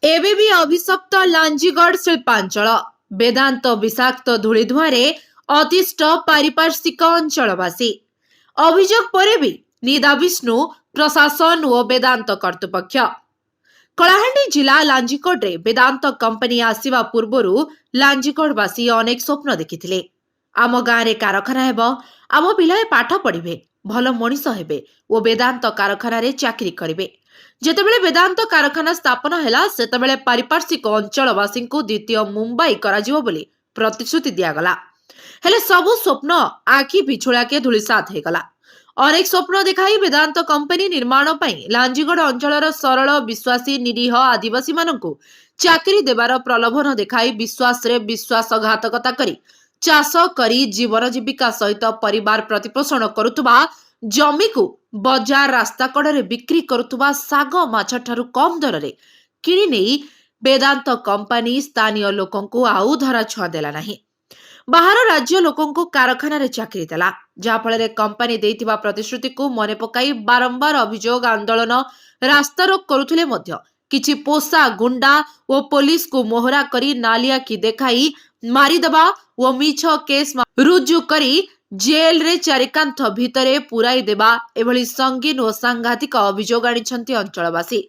ଏବେ ବି ଅଭିଶପ୍ତ ଲାଞ୍ଜିଗଡ଼ ଶିଳ୍ପାଞ୍ଚଳ ବେଦାନ୍ତ ବିଷାକ୍ତ ଧୂଳିଧୂଆଁରେ ଅତିଷ୍ଠ ପାରିପାର୍ଶ୍ୱିକ ଅଞ୍ଚଳବାସୀ। ଅଭିଯୋଗ ପରେ ବି ନିଦାବିଷ୍ଣୁ ପ୍ରଶାସନ ଓ ବେଦାନ୍ତ କର୍ତ୍ତୃପକ୍ଷ। କଳାହାଣ୍ଡି ଜିଲ୍ଲା ଲାଞ୍ଜିଗଡ଼ରେ ବେଦାନ୍ତ କମ୍ପାନୀ ଆସିବା ପୂର୍ବରୁ ଲାଞ୍ଜିଗଡ଼ବାସୀ ଅନେକ ସ୍ୱପ୍ନ ଦେଖିଥିଲେ। ଆମ ଗାଁରେ କାରଖାନା ହେବ, ଆମ ପିଲାଏ ପାଠ ପଢ଼ିବେ, ଭଲ ମଣିଷ ହେବେ ଓ ବେଦାନ୍ତ କାରଖାନାରେ ଚାକିରି କରିବେ। ଯେତେବେଳେ ବେଦାନ୍ତ କାରଖାନା ସ୍ଥାପନ ହେଲା ସେତେବେଳେ ପାରିପାର୍ଶ୍ୱିକ ଅଞ୍ଚଳବାସୀଙ୍କୁ ଦ୍ୱିତୀୟ ମୁମ୍ବାଇ କରାଯିବ ବୋଲି ପ୍ରତିଶ୍ରୁତି ଦିଆଗଲା। ହେଲେ ସବୁ ସ୍ୱପ୍ନ ଆଖି ପିଛୁଳାକେ ଧୂଳିସାତ ହେଇଗଲା। ଅନେକ ସ୍ୱପ୍ନ ଦେଖାଇ ବେଦାନ୍ତ କମ୍ପାନୀ ନିର୍ମାଣ ପାଇଁ ଲାଞ୍ଜିଗଡ଼ ଅଞ୍ଚଳର ସରଳ ବିଶ୍ୱାସୀ ନିରୀହ ଆଦିବାସୀମାନଙ୍କୁ ଚାକିରି ଦେବାର ପ୍ରଲୋଭନ ଦେଖାଇ ବିଶ୍ୱାସରେ ବିଶ୍ୱାସଘାତକତା କରି ଚାଷ କରି ଜୀବନ ଜୀବିକା ସହିତ ପରିବାର ପ୍ରତିପୋଷଣ କରୁଥିବା, ଜମିକୁ ବଜାର ରାସ୍ତା କଡ଼ରେ ବିକ୍ରି କରୁଥିବା ଶାଗ ମାଛ ଠାରୁ କମ୍ ଦରରେ କିଣି ନେଇ ବେଦାନ୍ତ କମ୍ପାନୀ ସ୍ଥାନୀୟ ଲୋକଙ୍କୁ ଆଉ ଧରାଛୁଆଁ ଦେଲା ନାହିଁ। ବାହାର ରାଜ୍ୟ ଲୋକଙ୍କୁ କାରଖାନାରେ ଚାକିରି ଦେଲା, ଯାହାଫଳରେ କମ୍ପାନୀ ଦେଇଥିବା ପ୍ରତିଶ୍ରୁତିକୁ ମନେ ପକାଇ ବାରମ୍ବାର ଅଭିଯୋଗ ଆନ୍ଦୋଳନ ରାସ୍ତାରୋକ କରୁଥିଲେ ମଧ୍ୟ କିଛି ପୋଷା ଗୁଣ୍ଡା ଓ ପୋଲିସକୁ ମୋହରା କରି ନାଲିଆଖି ଦେଖାଇ ମାରିଦେବା ଓ ମିଛ କେସ୍ ରୁଜୁ କରି ଜେଲରେ ଚାରିକାନ୍ଥ ଭିତରେ ପୁରାଇ ଦେବା ଏଭଳି ସଙ୍ଗୀନ ଓ ସାଂଘାତିକ ଅଭିଯୋଗ ଆଣିଛନ୍ତି ଅଞ୍ଚଳବାସୀ।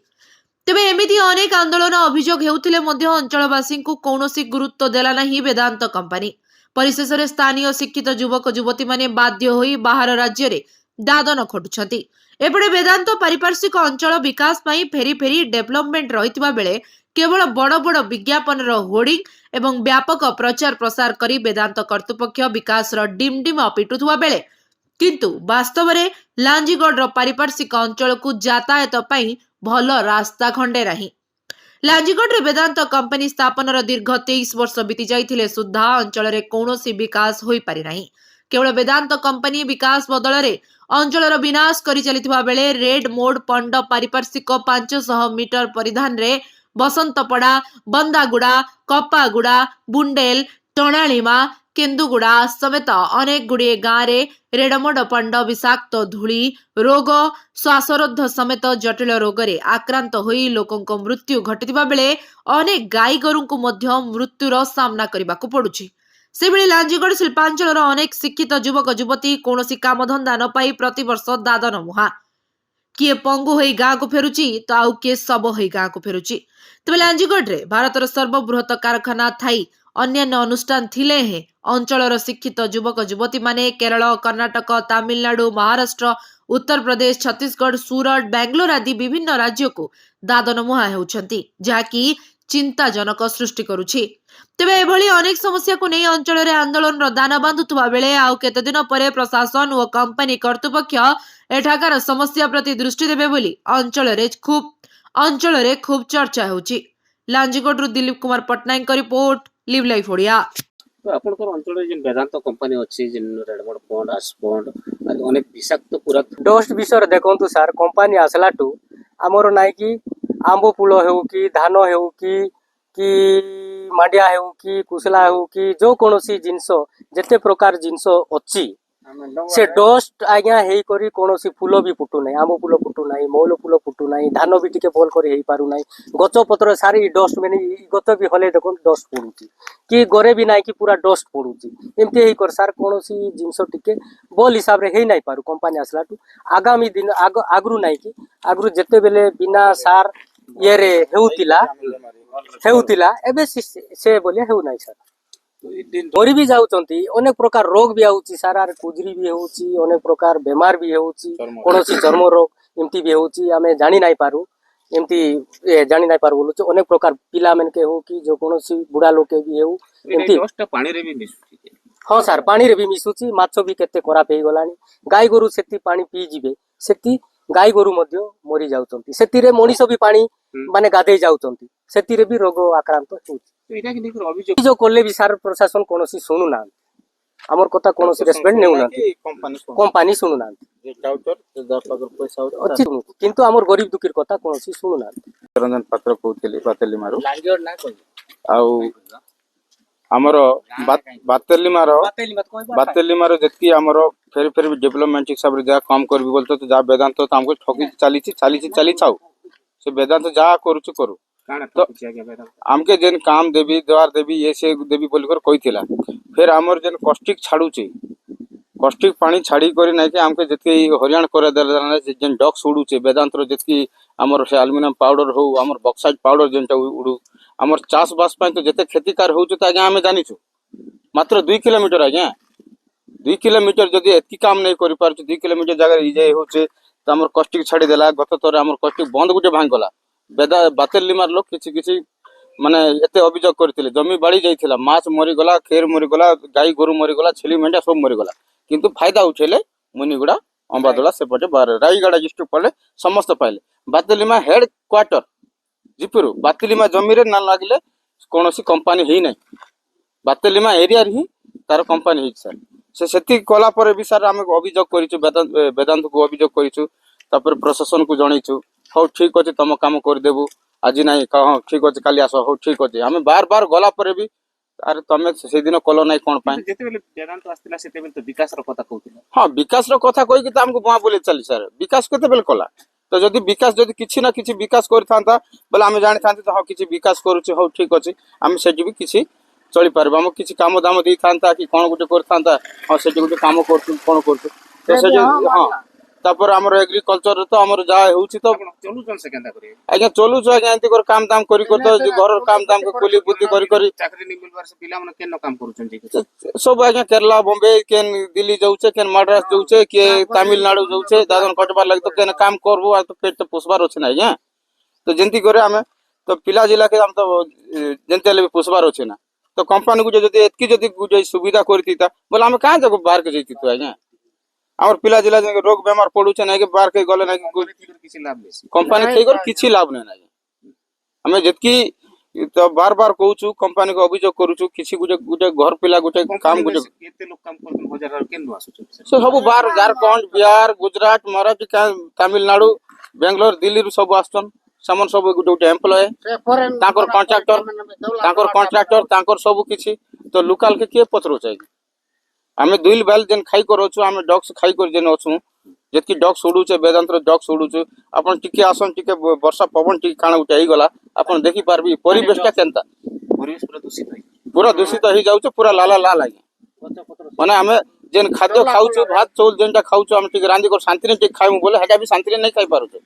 ତେବେ ଏମିତି ଅନେକ ଆନ୍ଦୋଳନ ଅଭିଯୋଗ ହେଉଥିଲେ ମଧ୍ୟ ଅଞ୍ଚଳବାସୀଙ୍କୁ କୌଣସି ଗୁରୁତ୍ୱ ଦେଲା ନାହିଁ ବେଦାନ୍ତ କମ୍ପାନୀ। ପରିଶେଷରେ ସ୍ଥାନୀୟ ଶିକ୍ଷିତ ଯୁବକ ଯୁବତୀମାନେ ବାଧ୍ୟ ହୋଇ ବାହାର ରାଜ୍ୟରେ ଦାଦନ ଖଟୁଛନ୍ତି। ଏପଟେ ବେଦାନ୍ତ ପାରିପାର୍ଶ୍ୱିକ ଅଞ୍ଚଳ ବିକାଶ ପାଇଁ ଫେରି ଫେରି ଡେଭଲପମେଣ୍ଟ ରହିଥିବା ବେଳେ କେବଳ ବଡ଼ ବଡ଼ ବିଜ୍ଞାପନର ହୋର୍ଡିଂ ଏବଂ ବ୍ୟାପକ ପ୍ରଚାର ପ୍ରସାର କରି ବେଦାନ୍ତ କର୍ତ୍ତୃପକ୍ଷ ବିକାଶର ଡିମ୍ଡିମ ପିଟୁଥିବା ବେଳେ କିନ୍ତୁ ବାସ୍ତବରେ ଲାଞ୍ଜିଗଡ଼ର ପାରିପାର୍ଶ୍ୱିକ ଅଞ୍ଚଳକୁ ଯାତାୟାତ ପାଇଁ ଭଲ ରାସ୍ତା ଖଣ୍ଡେ ନାହିଁ। ଲାଞ୍ଜିଗଡ଼ରେ ବେଦାନ୍ତ କମ୍ପାନୀ ସ୍ଥାପନର ଦୀର୍ଘ 23 ବର୍ଷ ବିତି ଯାଇଥିଲେ ସୁଦ୍ଧା ଅଞ୍ଚଳରେ କୌଣସି ବିକାଶ ହୋଇପାରି ନାହିଁ। କେବଳ ବେଦାନ୍ତ କମ୍ପାନୀ ବିକାଶ ବଦଳରେ ଅଞ୍ଚଳର ବିନାଶ କରି ଚାଲିଥିବା ବେଳେ ରେଡ୍ ମୋଡ ପଣ୍ଡ ପାରିପାର୍ଶ୍ୱିକ 500 ମିଟର ପରିଧାନରେ ବସନ୍ତପଡ଼ା, ବନ୍ଦାଗୁଡ଼ା, କପାଗୁଡ଼ା, ବୁଣ୍ଡେଲ, ଟଣାଳିମା, କେନ୍ଦୁଗୁଡ଼ା ସମେତ ଅନେକ ଗୁଡ଼ିଏ ଗାଁରେ ରେଡମୋଡ ପଣ୍ଡ ବିଷାକ୍ତ ଧୂଳି ରୋଗ, ଶ୍ୱାସରୋଧ ସମେତ ଜଟିଳ ରୋଗରେ ଆକ୍ରାନ୍ତ ହୋଇ ଲୋକଙ୍କ ମୃତ୍ୟୁ ଘଟିଥିବା ବେଳେ ଅନେକ ଗାଈ ଗୋରୁଙ୍କୁ ମଧ୍ୟ ମୃତ୍ୟୁର ସାମ୍ନା କରିବାକୁ ପଡୁଛି। ସେଭଳି ଲାଞ୍ଜିଗଡ଼ ଶିଳ୍ପାଞ୍ଚଳର ଅନେକ ଶିକ୍ଷିତ ଯୁବକ ଯୁବତୀ କୌଣସି କାମଧନ୍ଦା ନ ପାଇ ପ୍ରତିବର୍ଷ ଦାଦନ ମୁହାଁ। କିଏ ପଙ୍ଗୁ ହୋଇ ଗାଁକୁ ଫେରୁଛି ତ ଆଉ କିଏ ଶବ ହୋଇ ଗାଁକୁ ଫେରୁଛି। ତେବେ ଲାଞ୍ଜିଗଡ଼ରେ ଭାରତର ସର୍ବବୃହତ କାରଖାନା ଥାଇ ଅନ୍ୟାନ୍ୟ ଅନୁଷ୍ଠାନ ଥିଲେ ହେଁ ଅଞ୍ଚଳର ଶିକ୍ଷିତ ଯୁବକ ଯୁବତୀମାନେ କେରଳ, କର୍ଣ୍ଣାଟକ, ତାମିଲନାଡୁ, ମହାରାଷ୍ଟ୍ର, ଉତ୍ତରପ୍ରଦେଶ, ଛତିଶଗଡ଼, ସୁରଟ, ବାଙ୍ଗାଲୋର ଆଦି ବିଭିନ୍ନ ରାଜ୍ୟକୁ ଦାଦନ ମୁହାଁ ହେଉଛନ୍ତି, ଯାହାକି ଚିନ୍ତାଜନକ ସୃଷ୍ଟି କରୁଛି। ତେବେ ଏଭଳି ଅନେକ ସମସ୍ୟାକୁ ନେଇ ଅଞ୍ଚଳରେ ଆନ୍ଦୋଳନର ଦାନା ବାନ୍ଧୁଥିବା ବେଳେ ଆଉ କେତେଦିନ ପରେ ପ୍ରଶାସନ ଓ କମ୍ପାନୀ କର୍ତ୍ତୃପକ୍ଷ ଏଠାକାର ସମସ୍ୟା ପ୍ରତି ଦୃଷ୍ଟି ଦେବେ ବୋଲି ଅଞ୍ଚଳରେ ଖୁବ୍ ଚର୍ଚ୍ଚା ହେଉଛି। ଲାଞ୍ଜିଗଡ଼ରୁ ଦିଲ୍ଲୀପ କୁମାର ପଟ୍ଟନାୟକଙ୍କ ରିପୋର୍ଟ, ଲିଭ୍ ଲାଇଫ୍ ଓଡ଼ିଆ। ଆପଣଙ୍କର ଅଞ୍ଚଳରେ ଯେନ୍ ବେଦାନ୍ତ କମ୍ପାନୀ ଅଛି, ଯେନ୍ ରେଡମୋଡ ପଣ୍ଡ, ଆସ୍ପଣ୍ଡ ଅନେକ ବିଷାକ୍ତ ପୁରା ଡଷ୍ଟ ବିଷୟରେ ଦେଖନ୍ତୁ ସାର୍, କମ୍ପାନୀ ଆସିଲାଠୁ ଆମର ନାଇଁ କି ଆମ୍ବ ପୁଲ ହେଉ କି ଧାନ ହେଉ କି ମାଣ୍ଡିଆ ହେଉ କି କୁଶଲା ହେଉ କି ଯୋଉ କୌଣସି ଜିନିଷ ଯେତେ ପ୍ରକାର ଜିନିଷ ଅଛି ସେ ଡଷ୍ଟ ଆଜ୍ଞା ହେଇକରି କୌଣସି ଫୁଲ ବି ଫୁଟୁ ନାହିଁ, ଆମ୍ବ ଫୁଲ ଫୁଟୁ ନାହିଁ, ମହୁଲ ଫୁଲ ଫୁଟୁ ନାହିଁ, ଧାନ ବି ଟିକେ ଭଲ କରି ହେଇପାରୁ ନାହିଁ। ଗଛ ପତ୍ର ସାରି ଡଷ୍ଟ ମାନେ ଗଛ ବି ହଲେ ଦେଖନ୍ତୁ ଡଷ୍ଟ ପଡୁଛି, କି ଘରେ ବି ନାହିଁ କି ପୁରା ଡଷ୍ଟ ପଡୁଛି। ଏମିତି ହେଇକରି ସାର୍ କୌଣସି ଜିନିଷ ଟିକେ ଭଲ ହିସାବରେ ହେଇ ନାଇଁ ପାରୁ କମ୍ପାନୀ ଆସିଲାଠୁ। ଆଗାମୀ ଦିନ ଆଗରୁ ନାହିଁ କି ଆଗରୁ ଯେତେବେଳେ ବିନା ସାର ଇଏରେ ହେଉଥିଲା ଏବେ ସେ ଭଳିଆ ହେଉନାହିଁ ସାର୍। ମରି ବି ଯାଉଛନ୍ତି, ଅନେକ ପ୍ରକାର ରୋଗ ବି ଆଉଛି ସାର୍, ଆର କୁଜରି ବି ହଉଛି, ଅନେକ ପ୍ରକାର ବେମାର ବି ହଉଛି, କୌଣସି ଚର୍ମ ରୋଗ ଏମିତି ବି ହଉଛି, ଆମେ ଜାଣି ନାଇଁ ପାରୁ। ଏମିତି ଜାଣି ନାଇଁ ପାରୁ ବୋଲୁଛୁ, ଅନେକ ପ୍ରକାର ପିଲାମାନେ ହଉ କି ଯେ କୌଣସି ବୁଢା ଲୋକେ ବି ହଉ ଏମିତି ପାଣିରେ ବି ମିଶୁଛି। ହଁ ସାର୍, ପାଣିରେ ବି ମିଶୁଛି, ମାଛ ବି କେତେ ଖରାପ ହେଇଗଲାଣି। ଗାଈ ଗୋରୁ ସେଠି ପାଣି ପିଇଯିବେ, ସେଠି ଗାଈ ଗୋରୁ ମଧ୍ୟ ମରି ଯାଉଛନ୍ତି, ସେଥିରେ ମଣିଷ ବି ପାଣି ମାନେ ଗାଧେଇ ଯାଉଛନ୍ତି, ସେଥିରେ ବି ରୋଗ ଆକ୍ରାନ୍ତ ହେଉଛି। ଅଭିଯୋଗ କଲେ ବି ସାର୍ ପ୍ରଶାସନ କୌଣସି ଶୁଣୁନାହାନ୍ତି, ଆମର କଥା କୌଣସି ରେସ୍ପେକ୍ଟ ନେଉନାହାନ୍ତି, କମ୍ପାନୀ ଶୁଣୁନାହାନ୍ତି, କିନ୍ତୁ ଆମର ଗରିବ ଦୁଃଖୀର କଥା କୌଣସି ଶୁଣୁନାହାନ୍ତି। ରଞ୍ଜନ ପାତ୍ର କହୁଥିଲି ବାତେଲିମାରୁ। ଆଉ ଆମର ବାତେଲିମାର ଯେତିକି ଆମର ଫେରି ଡେଭଲପମେଣ୍ଟ ହିସାବରେ ଯାହା କାମ କରିବି ବୋଲତେ ଯାହା ବେଦାନ୍ତ ଆମକୁ ଠକି ଚାଲିଥାଉ, ସେ ବେଦାନ୍ତ ଯାହା କରୁଛୁ କରୁ, କାଣା ତ- ଠକୁଛି ଆଜ୍ଞା ବେଦାନ୍ତ? आमके जेन काम देवी द्वार देवी ये से देवी बोल कर कही फिर आमर जेन कष्टिक छाड़ुचे कष्टिक पानी छाड़ी करी नाइ कि आमके जति हरियाण करे देला जेन डॉक्स उडुचे वेदांत रो जति आमर से एल्युमिनियम पाउडर हो आमर बक्साइड पाउडर जेनटा उडू आमर चाष बास पय तो जते क्षतिकार होउचे त आज्ञा हमें जानिछु मात्र 2 किलोमीटर आज्ञा 2 किलोमीटर जदि एतकी काम नहीं करि पारछु 2 किलोमीटर जगह इजे होचे त आमर कष्टिक छाड़ी देला गत तोरे आमर कष्टिक बंद गुटे भांग गला बेदा बातेलिमार लोक किछि किछि माने एते अभियोग करथिले जमी बाड़ी जाइथिला माछ मरि गला खेर मरि गला गाई गोरु मरि गला छेली मेंढा सब मरि गला किंतु फायदा उठेले मुनिगुड़ा अंबादोला सेपटे बार रायगढ़ डिस्ट्रिक्ट पड़े समस्त पाइले बातेलिमा हेड क्वार्टर जिपुरु बातेलिमा जमी रे ना लागिले कोनोसी कंपनी हेई नै बातेलिमा एरिया रे ही तार कंपनी हेई सर से सेति कला पर भी सर हम अभियोग करिछु वेदांत को अभियोग करिछु तापर प्रशासन को जणैछु हो ठीक अछि तम काम कर देबु आज नहीं कह ठीक अच्छे काली आस हो ठीक अच्छे आम बार बार गला पर भी अरे तमें से दिन कल ना कौन पाए ଯେତେବେଳେ ବେଦାନ୍ତ ଆସିଥିଲା ସେତେବେଳେ ତ ବିକାଶର କଥା କହୁଥିଲା। हाँ विकास रो कथा कही कि हमको बुआ बोले चली सर विकास केते बेल कला तो जदि विकास जदि किछि ना किछि विकास करथांता बोले आमे जानि थांते तो हाँ किछि विकास करूछि हो ठीक अछि आमे सेठी भी किछि चली पारबा हम किछि काम दाम दै थांता कि कोन गुटे करथांता हाँ सेठी गुटे काम करथु कोन करथु तो से हाँ तापर हमर एग्रीकल्चर तो हमर जा होउछि तो ଆପଣ ଚଲୁଛନ୍ ସେ କେନ୍ତା କରିବେ? आज्ञा चलुछु आज्ञा एंती कर काम दाम करी कर तो घर काम दाम के कुली बुद्धि करी करी ଚାକିରି ନି ମିଲବାର ସେ ପିଲାମାନେ କେନ କାମ କରୁଛନ୍ତି? सब आज्ञा केरला बॉम्बे केन दिल्ली जाउछे केन मद्रास जाउछे के तमिलनाडु जाउछे दादन कटबार लाग तो केन काम करबो आ तो पेट तो पोसबार अछि ना आज्ञा तो जेंती करे हमें तो पिला जिला के हम तो जेंते ले पोसबार अछि ना तो कंपनी को जदी एतकी जदी गुजे सुविधा करतीता बोले हम कहां जगो बाहर के जैती तो आज्ञा हमर पिला जिला जे रोग बेमार पडुछे ना के बाहर के गले ना କିଛି ଲାଭ ବେଶୀ कंपनी ठीक और किछि लाभ नै ना हमें जेतकी तो बार बार कहूछु कंपनी को अभियोग करूछु किछि गुटे गुटे घर पिला गुटे काम गुटे କେତେ ଲୋକ କାମ କରୁଛନ୍ତି ହଜାର କେନ ଆସୁଛନ୍ତି? से सब बाहर झारखंड बिहार गुजरात महाराष्ट्र तमिलनाडु बेंगलोर दिल्ली रु सब आस्तन समन सब गुटे गुटे एम्प्लॉय तांकर कॉन्ट्रैक्टर तांकर सब किछि तो लोकल के के पचरो चाहिए हमें दुइल बैल जेन खाई करछु हमें डॉग्स खाई कर जेन अछु जेतकी डॉग्स उडुचे वेदांत डॉग्स उडुचे अपन टिके आसन टिके वर्षा पवन टिके काना उठे ही गला अपन देखि पारबी परिवेशटा केनता ପରିବେଶ ପୁରା ଦୂଷିତ ହେଇଛି। पूरा दूषित हो जाउचे पूरा लाला लाल आगे माने हमें जेन खाद्य खाउछु भात चौल जेनटा खाउछु हम टिके रांदी कर शांति ने टिके खाइमु बोले हेटा भी शांति ने नहीं खाई पारुचे।